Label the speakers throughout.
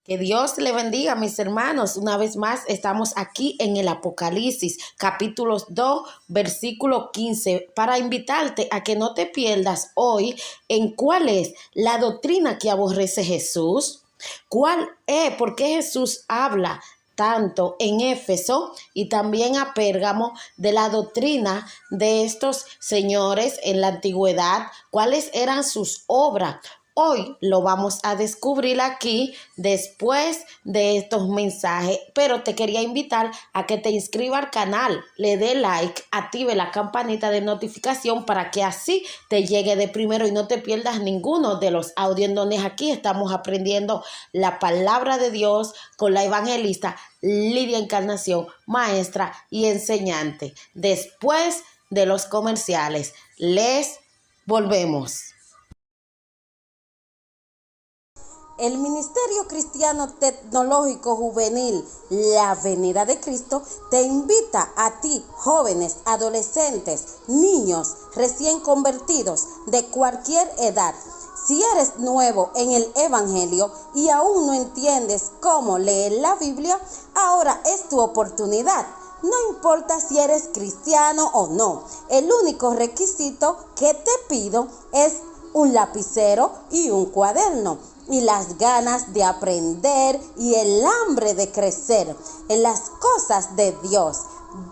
Speaker 1: Que Dios le bendiga, mis hermanos. Una vez más estamos aquí en el Apocalipsis, capítulos 2, versículo 15, para invitarte a que no te pierdas hoy en cuál es la doctrina que aborrece Jesús, cuál es, por qué Jesús habla tanto en Éfeso y también a Pérgamo de la doctrina de estos señores en la antigüedad, cuáles eran sus obras. Hoy lo vamos a descubrir aquí después de estos mensajes, pero te quería invitar a que te inscribas al canal, le dé like, active la campanita de notificación para que así te llegue de primero y no te pierdas ninguno de los audios en donde aquí estamos aprendiendo la palabra de Dios con la evangelista Lidia Encarnación, maestra y enseñante. Después de los comerciales, les volvemos.
Speaker 2: El Ministerio Cristiano Tecnológico Juvenil La Venida de Cristo te invita a ti, jóvenes, adolescentes, niños recién convertidos de cualquier edad. Si eres nuevo en el Evangelio y aún no entiendes cómo leer la Biblia, ahora es tu oportunidad. No importa si eres cristiano o no, el único requisito que te pido es un lapicero y un cuaderno, y las ganas de aprender y el hambre de crecer en las cosas de Dios.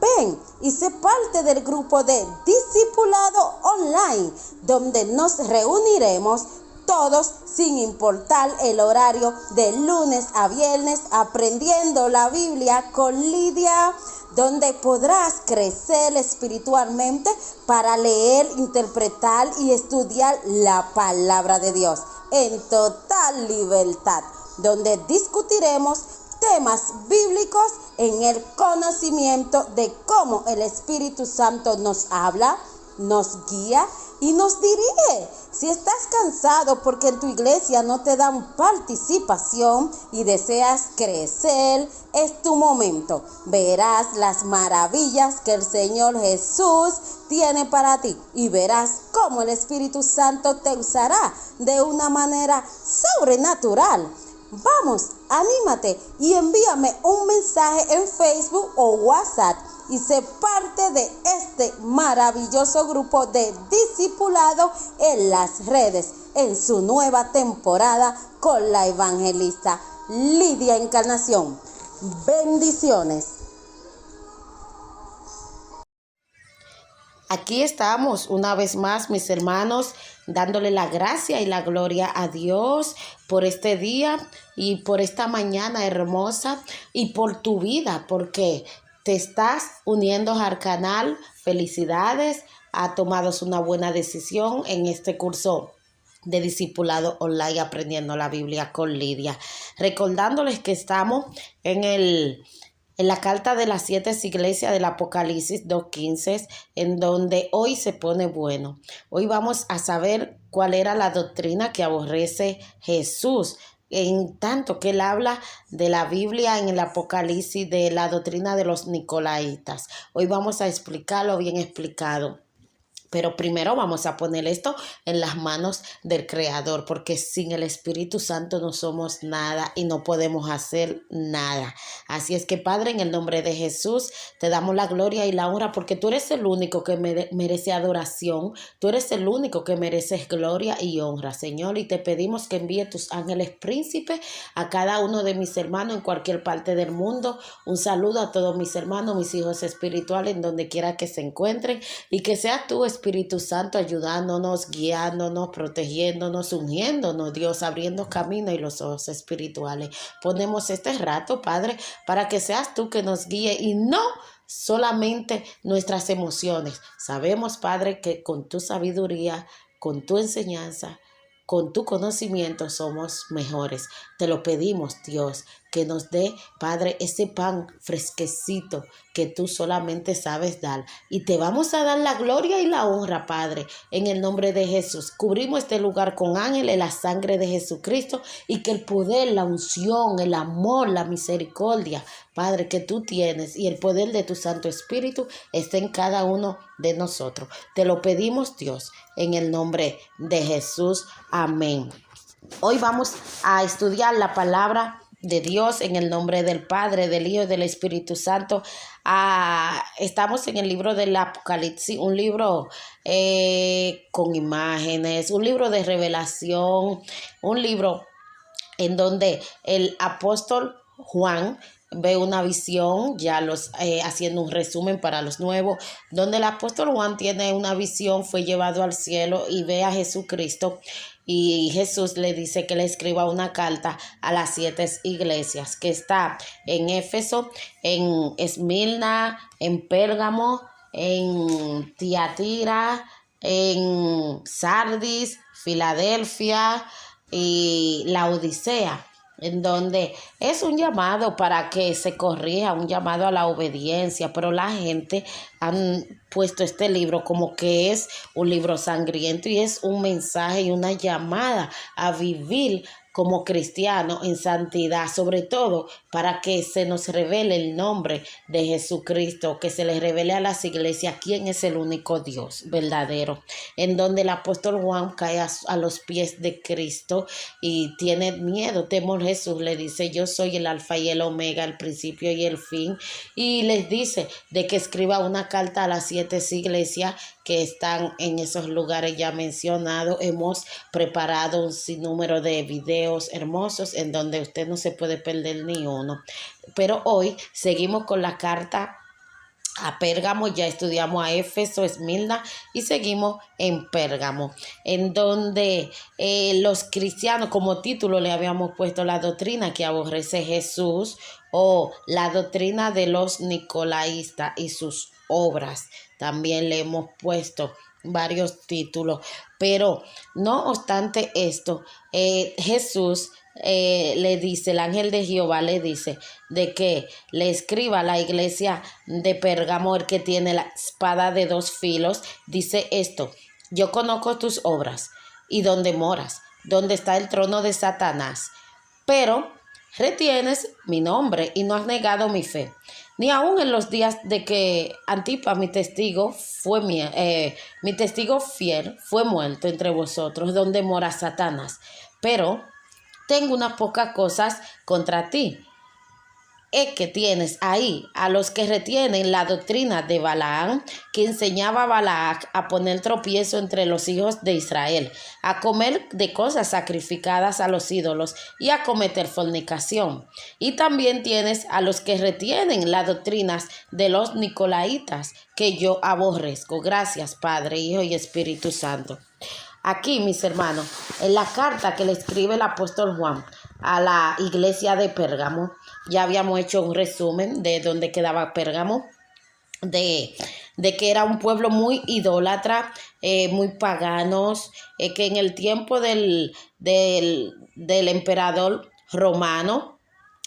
Speaker 2: Ven y sé parte del grupo de Discipulado Online, donde nos reuniremos todos sin importar el horario, de lunes a viernes, aprendiendo la Biblia con Lidia, donde podrás crecer espiritualmente para leer, interpretar y estudiar la palabra de Dios en total libertad, donde discutiremos temas bíblicos en el conocimiento de cómo el Espíritu Santo nos habla, nos guía y nos dirige. Si estás cansado porque en tu iglesia no te dan participación y deseas crecer, es tu momento. Verás las maravillas que el Señor Jesús tiene para ti y verás cómo el Espíritu Santo te usará de una manera sobrenatural. Vamos, anímate y envíame un mensaje en Facebook o WhatsApp y sé parte de este maravilloso grupo de discipulado en las redes en su nueva temporada con la evangelista Lidia Encarnación. Bendiciones.
Speaker 1: Aquí estamos una vez más, mis hermanos, dándole la gracia y la gloria a Dios por este día y por esta mañana hermosa y por tu vida, porque te estás uniendo al canal. Felicidades, has tomado una buena decisión en este curso de discipulado online aprendiendo la Biblia con Lidia. Recordándoles que estamos en la carta de las 7 iglesias del Apocalipsis 2:15, en donde hoy se pone bueno. Hoy vamos a saber cuál era la doctrina que aborrece Jesús, en tanto que él habla de la Biblia en el Apocalipsis, de la doctrina de los nicolaitas. Hoy vamos a explicarlo bien explicado. Pero primero vamos a poner esto en las manos del Creador, porque sin el Espíritu Santo no somos nada y no podemos hacer nada. Así es que, Padre, en el nombre de Jesús, te damos la gloria y la honra, porque tú eres el único que merece adoración. Tú eres el único que mereces gloria y honra, Señor. Y te pedimos que envíe tus ángeles príncipes a cada uno de mis hermanos en cualquier parte del mundo. Un saludo a todos mis hermanos, mis hijos espirituales, en donde quiera que se encuentren, y que seas tú, Espíritu Santo, ayudándonos, guiándonos, protegiéndonos, ungiéndonos, Dios, abriendo camino y los ojos espirituales. Ponemos este rato, Padre, para que seas tú que nos guíe y no solamente nuestras emociones. Sabemos, Padre, que con tu sabiduría, con tu enseñanza, con tu conocimiento somos mejores. Te lo pedimos, Dios, que nos dé, Padre, ese pan fresquecito que tú solamente sabes dar. Y te vamos a dar la gloria y la honra, Padre, en el nombre de Jesús. Cubrimos este lugar con ángeles, la sangre de Jesucristo, y que el poder, la unción, el amor, la misericordia, Padre, que tú tienes, y el poder de tu Santo Espíritu esté en cada uno de nosotros. Te lo pedimos, Dios, en el nombre de Jesús. Amén. Hoy vamos a estudiar la palabra de Dios, en el nombre del Padre, del Hijo y del Espíritu Santo. Estamos en el libro del Apocalipsis, un libro con imágenes, un libro de revelación, un libro en donde el apóstol Juan ve una visión, haciendo un resumen para los nuevos, donde el apóstol Juan tiene una visión, fue llevado al cielo y ve a Jesucristo, y Jesús le dice que le escriba una carta a las 7 iglesias, que está en Éfeso, en Esmirna, en Pérgamo, en Tiatira, en Sardis, Filadelfia y Laodicea, en donde es un llamado para que se corrija, un llamado a la obediencia, pero la gente han puesto este libro como que es un libro sangriento, y es un mensaje y una llamada a vivir como cristiano en santidad, sobre todo para que se nos revele el nombre de Jesucristo, que se les revele a las iglesias quién es el único Dios verdadero, en donde el apóstol Juan cae a los pies de Cristo y tiene miedo, temor. Jesús le dice: yo soy el alfa y el omega, el principio y el fin, y les dice de que escriba una carta a las 7 iglesias que están en esos lugares ya mencionados. Hemos preparado un sinnúmero de videos hermosos en donde usted no se puede perder ni uno. Pero hoy seguimos con la carta a Pérgamo. Ya estudiamos a Éfeso, Esmirna, y seguimos en Pérgamo, en donde los cristianos, como título le habíamos puesto la doctrina que aborrece Jesús, o la doctrina de los nicolaístas y sus obras. También le hemos puesto varios títulos, pero no obstante esto, Jesús le dice, el ángel de Jehová le dice de que le escriba a la iglesia de Pérgamo, el que tiene la espada de 2 filos, dice esto: yo conozco tus obras y dónde moras, donde está el trono de Satanás, pero retienes mi nombre y no has negado mi fe, ni aun en los días de que Antipas, mi testigo fiel, fue muerto entre vosotros, donde mora Satanás. Pero tengo unas pocas cosas contra ti, es que tienes ahí a los que retienen la doctrina de Balaam, que enseñaba a Balac a poner tropiezo entre los hijos de Israel, a comer de cosas sacrificadas a los ídolos y a cometer fornicación. Y también tienes a los que retienen las doctrinas de los nicolaitas, que yo aborrezco. Gracias, Padre, Hijo y Espíritu Santo. Aquí, mis hermanos, en la carta que le escribe el apóstol Juan a la iglesia de Pérgamo, ya habíamos hecho un resumen de dónde quedaba Pérgamo, de que era un pueblo muy idólatra, muy paganos, que en el tiempo del emperador romano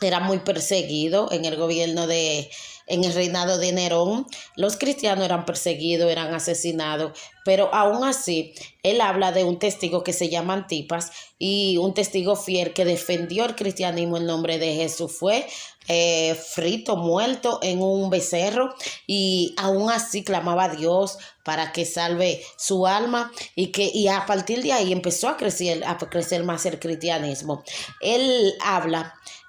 Speaker 1: era muy perseguido. En el reinado de Nerón, los cristianos eran perseguidos, eran asesinados, pero aún así, él habla de un testigo que se llama Antipas, y un testigo fiel que defendió el cristianismo en nombre de Jesús. Fue frito, muerto en un becerro, y aún así clamaba a Dios para que salve su alma, y a partir de ahí empezó a crecer más el cristianismo.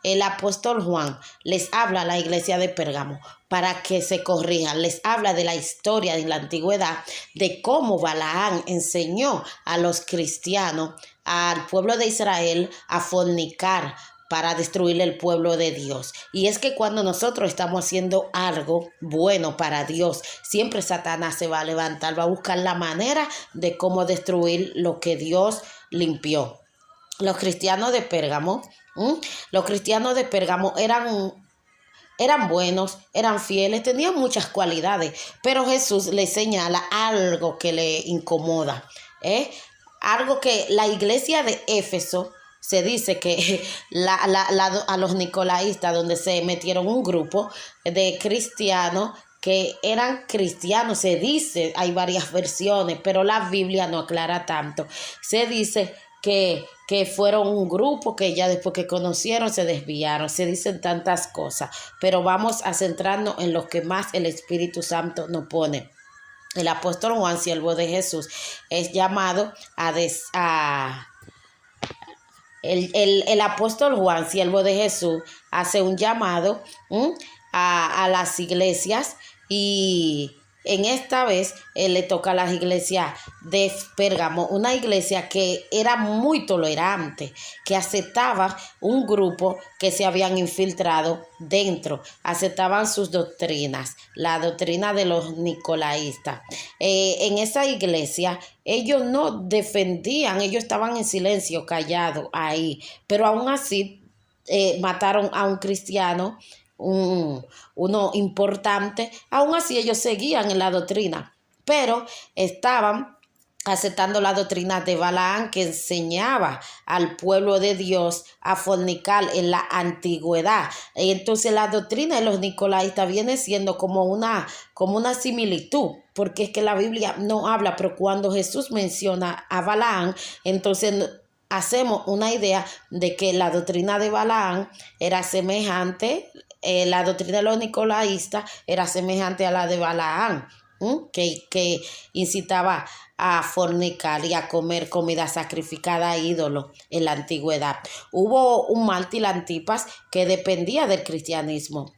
Speaker 1: El apóstol Juan les habla a la iglesia de Pérgamo para que se corrijan. Les habla de la historia de la antigüedad, de cómo Balaam enseñó a los cristianos, al pueblo de Israel, a fornicar para destruir el pueblo de Dios. Y es que cuando nosotros estamos haciendo algo bueno para Dios, siempre Satanás se va a levantar, va a buscar la manera de cómo destruir lo que Dios limpió. Los cristianos de Pérgamo eran buenos, eran fieles, tenían muchas cualidades, pero Jesús le señala algo que le incomoda, algo que la iglesia de Éfeso, se dice que a los nicolaístas, donde se metieron un grupo de cristianos que eran cristianos, se dice, hay varias versiones, pero la Biblia no aclara tanto. Se dice que fueron un grupo que ya después que conocieron se desviaron. Se dicen tantas cosas, pero vamos a centrarnos en lo que más el Espíritu Santo nos pone. El apóstol Juan, siervo de Jesús, es llamado el apóstol Juan, siervo de Jesús, hace un llamado a las iglesias y en esta vez le toca a las iglesias de Pérgamo, una iglesia que era muy tolerante, que aceptaba un grupo que se habían infiltrado dentro, aceptaban sus doctrinas, la doctrina de los nicolaístas. En esa iglesia ellos no defendían, ellos estaban en silencio, callados ahí, pero aún así mataron a un cristiano, uno importante. Aún así ellos seguían en la doctrina, pero estaban aceptando la doctrina de Balaam, que enseñaba al pueblo de Dios a fornicar en la antigüedad. Entonces la doctrina de los nicolaítas viene siendo como una similitud, porque es que la Biblia no habla, pero cuando Jesús menciona a Balaam, entonces hacemos una idea de que la doctrina de Balaam era semejante, la doctrina de los nicolaístas era semejante a la de Balaam, que incitaba a fornicar y a comer comida sacrificada a ídolos en la antigüedad. Hubo un mártir, Antipas, que dependía del cristianismo,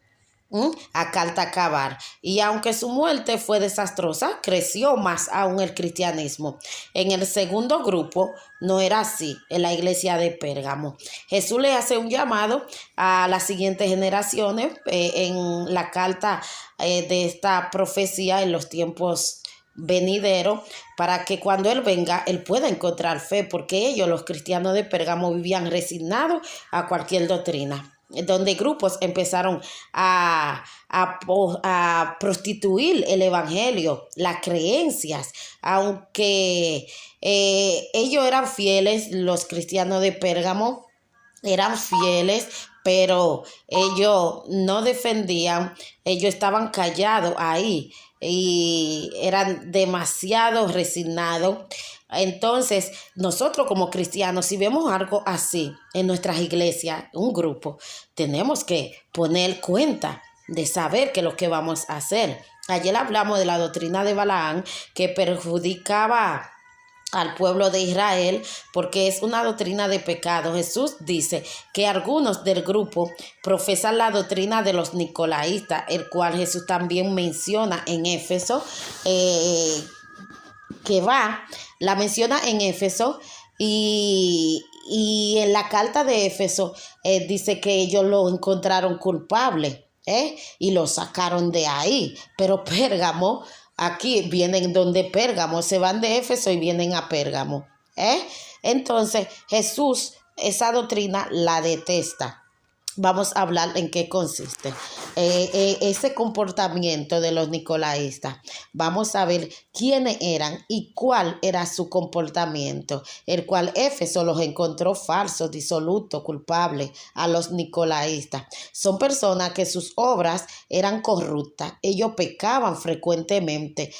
Speaker 1: a Caltacabar, y aunque su muerte fue desastrosa, creció más aún el cristianismo. En el segundo grupo no era así, en la iglesia de Pérgamo. Jesús le hace un llamado a las siguientes generaciones en la carta de esta profecía en los tiempos venideros, para que cuando Él venga, Él pueda encontrar fe, porque ellos, los cristianos de Pérgamo, vivían resignados a cualquier doctrina, donde grupos empezaron a prostituir el evangelio, las creencias, aunque ellos eran fieles, los cristianos de Pérgamo eran fieles, pero ellos no defendían, ellos estaban callados ahí y eran demasiado resignados. Entonces, nosotros como cristianos, si vemos algo así en nuestras iglesias, un grupo, tenemos que poner cuenta de saber qué es lo que vamos a hacer. Ayer hablamos de la doctrina de Balaam, que perjudicaba al pueblo de Israel porque es una doctrina de pecado. Jesús dice que algunos del grupo profesan la doctrina de los nicolaístas, el cual Jesús también menciona en Éfeso, la menciona en Éfeso y en la carta de Éfeso dice que ellos lo encontraron culpable y lo sacaron de ahí. Pero Pérgamo, aquí vienen donde Pérgamo, se van de Éfeso y vienen a Pérgamo. Entonces Jesús esa doctrina la detesta. Vamos a hablar en qué consiste ese comportamiento de los nicolaístas. Vamos a ver quiénes eran y cuál era su comportamiento, el cual Éfeso los encontró falsos, disolutos, culpables a los nicolaístas. Son personas que sus obras eran corruptas, ellos pecaban frecuentemente,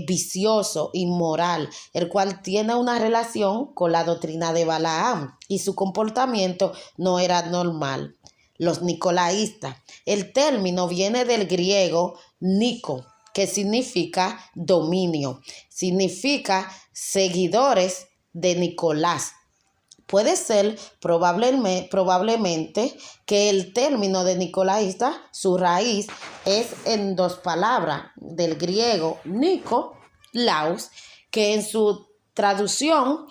Speaker 1: vicioso, inmoral, el cual tiene una relación con la doctrina de Balaam y su comportamiento no era normal. Los nicolaístas. El término viene del griego nico, que significa dominio, significa seguidores de Nicolás. Puede ser probablemente que el término de nicolaísta, su raíz es en dos palabras del griego nico, laus, que en su traducción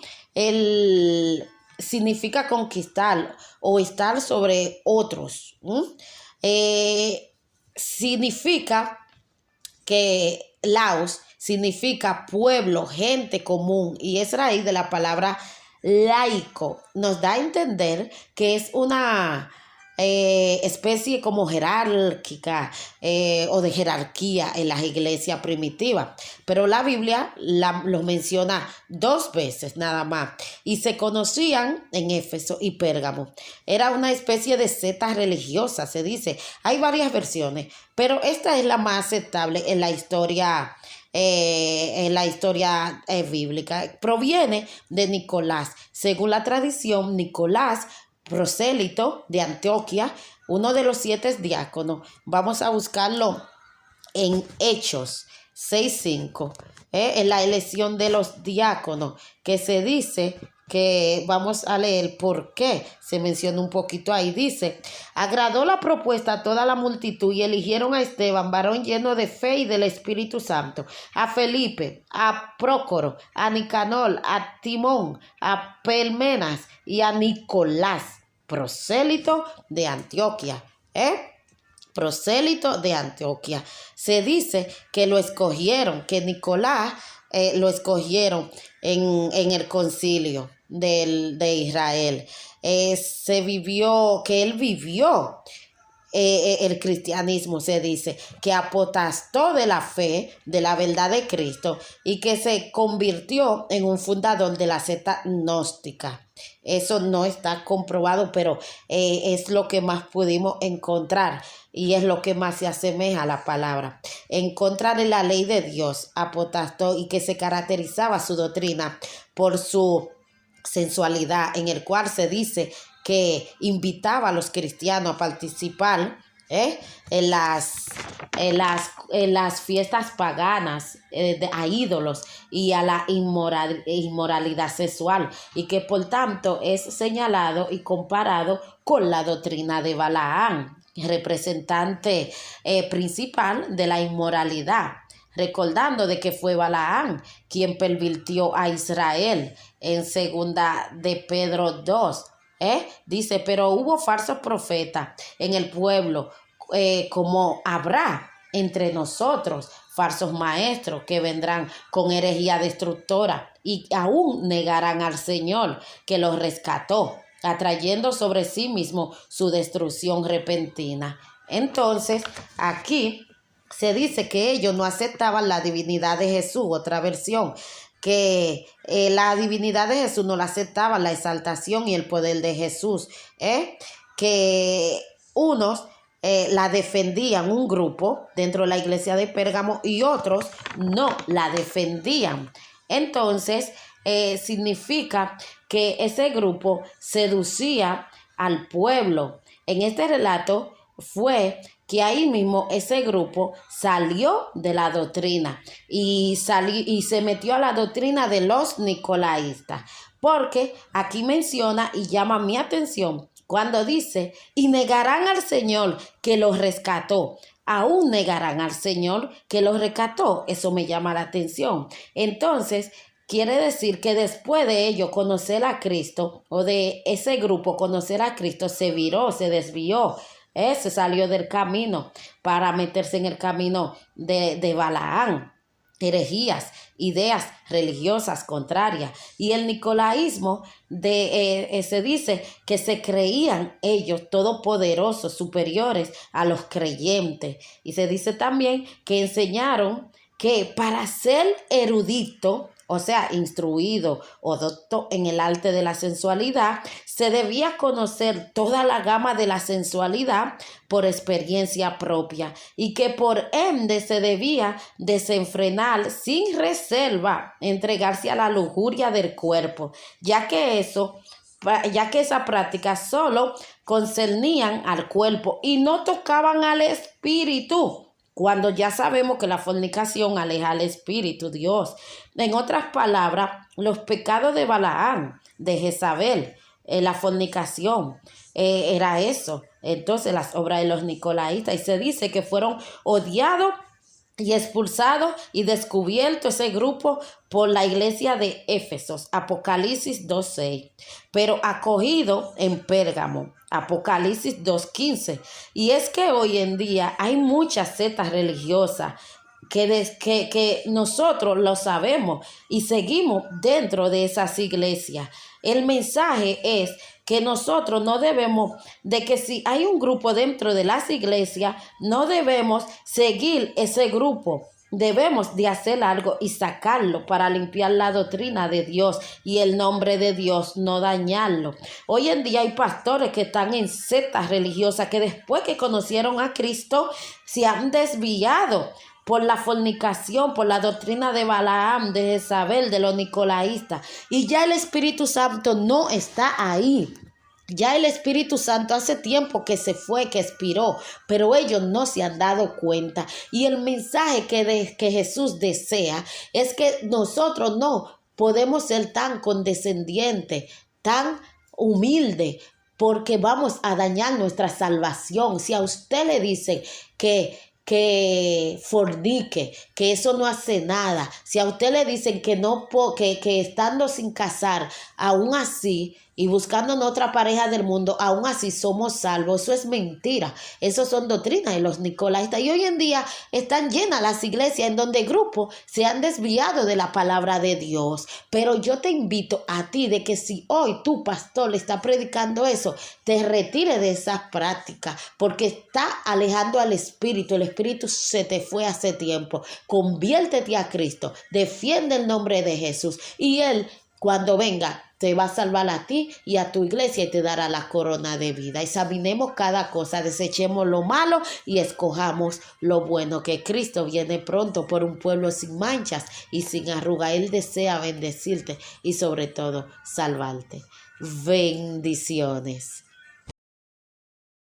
Speaker 1: significa conquistar o estar sobre otros. Significa que laos significa pueblo, gente común, y es raíz de la palabra laico. Nos da a entender que es una especie como jerárquica o de jerarquía en las iglesias primitivas, pero la Biblia los menciona 2 veces nada más, y se conocían en Éfeso y Pérgamo. Era una especie de secta religiosa, se dice. Hay varias versiones, pero esta es la más aceptable en la historia bíblica. Proviene de Nicolás. Según la tradición, Nicolás, prosélito de Antioquía, uno de los 7 diáconos. Vamos a buscarlo en Hechos 6:5, en la elección de los diáconos, que se dice que vamos a leer por qué se menciona un poquito ahí. Dice, agradó la propuesta a toda la multitud y eligieron a Esteban, varón lleno de fe y del Espíritu Santo, a Felipe, a Prócoro, a Nicanor, a Timón, a Pelmenas y a Nicolás, prosélito de Antioquía. Prosélito de Antioquía. Se dice que lo escogieron, que Nicolás lo escogieron en el concilio de Israel. Que él vivió el cristianismo, se dice, que apostó de la fe, de la verdad de Cristo, y que se convirtió en un fundador de la secta gnóstica. Eso no está comprobado, pero es lo que más pudimos encontrar y es lo que más se asemeja a la palabra. En contra de la ley de Dios, apostó, y que se caracterizaba su doctrina por su sensualidad, en el cual se dice que invitaba a los cristianos a participar en las fiestas paganas, a ídolos y a la inmoralidad sexual, y que por tanto es señalado y comparado con la doctrina de Balaam, representante principal de la inmoralidad, recordando de que fue Balaam quien pervirtió a Israel. En segunda de Pedro 2 dice, pero hubo falsos profetas en el pueblo, como habrá entre nosotros falsos maestros que vendrán con herejía destructora y aún negarán al Señor que los rescató, atrayendo sobre sí mismo su destrucción repentina. Entonces, aquí se dice que ellos no aceptaban la divinidad de Jesús. Otra versión, que la divinidad de Jesús no la aceptaban, la exaltación y el poder de Jesús, que unos la defendían, un grupo dentro de la iglesia de Pérgamo, y otros no la defendían. Entonces significa que ese grupo seducía al pueblo. En este relato fue que ahí mismo ese grupo salió de la doctrina y se metió a la doctrina de los nicolaístas, porque aquí menciona y llama mi atención cuando dice, y negarán al Señor que los rescató. Aún negarán al Señor que los rescató. Eso me llama la atención. Entonces, quiere decir que después de ellos conocer a Cristo, o de ese grupo conocer a Cristo, se viró, se desvió, se salió del camino para meterse en el camino de Balaam. Herejías, ideas religiosas contrarias. Y el nicolaísmo se dice que se creían ellos todopoderosos, superiores a los creyentes. Y se dice también que enseñaron que para ser erudito, o sea, instruido o docto en el arte de la sensualidad, se debía conocer toda la gama de la sensualidad por experiencia propia, y que por ende se debía desenfrenar sin reserva, entregarse a la lujuria del cuerpo, ya que esa práctica solo concernían al cuerpo y no tocaban al espíritu, cuando ya sabemos que la fornicación aleja al Espíritu Dios. En otras palabras, los pecados de Balaam, de Jezabel, la fornicación, era eso. Entonces, las obras de los nicolaítas, y se dice que fueron odiados y expulsado y descubierto ese grupo por la iglesia de Éfesos, Apocalipsis 2:6, pero acogido en Pérgamo, Apocalipsis 2:15. Y es que hoy en día hay muchas sectas religiosas que nosotros lo sabemos y seguimos dentro de esas iglesias. El mensaje es que nosotros no debemos, de que si hay un grupo dentro de las iglesias, no debemos seguir ese grupo. Debemos de hacer algo y sacarlo para limpiar la doctrina de Dios y el nombre de Dios, no dañarlo. Hoy en día hay pastores que están en sectas religiosas que después que conocieron a Cristo se han desviado por la fornicación, por la doctrina de Balaam, de Jezabel, de los nicolaístas. Y ya el Espíritu Santo no está ahí. Ya el Espíritu Santo hace tiempo que se fue, que expiró, pero ellos no se han dado cuenta. Y el mensaje que Jesús desea es que nosotros no podemos ser tan condescendientes, tan humildes, porque vamos a dañar nuestra salvación. Si a usted le dicen que fornique, que eso no hace nada, si a usted le dicen que no que estando sin casar, aún así, y buscando en otra pareja del mundo, aún así somos salvos, eso es mentira. Eso son doctrinas de los nicolaítas. Y hoy en día están llenas las iglesias en donde grupos se han desviado de la palabra de Dios. Pero yo te invito a ti de que si hoy tu pastor le está predicando eso, te retire de esa práctica, porque está alejando al espíritu. El espíritu se te fue hace tiempo. Conviértete a Cristo, defiende el nombre de Jesús y Él, cuando venga, te va a salvar a ti y a tu iglesia y te dará la corona de vida. Examinemos cada cosa, desechemos lo malo y escojamos lo bueno, que Cristo viene pronto por un pueblo sin manchas y sin arruga. Él desea bendecirte y sobre todo salvarte. Bendiciones.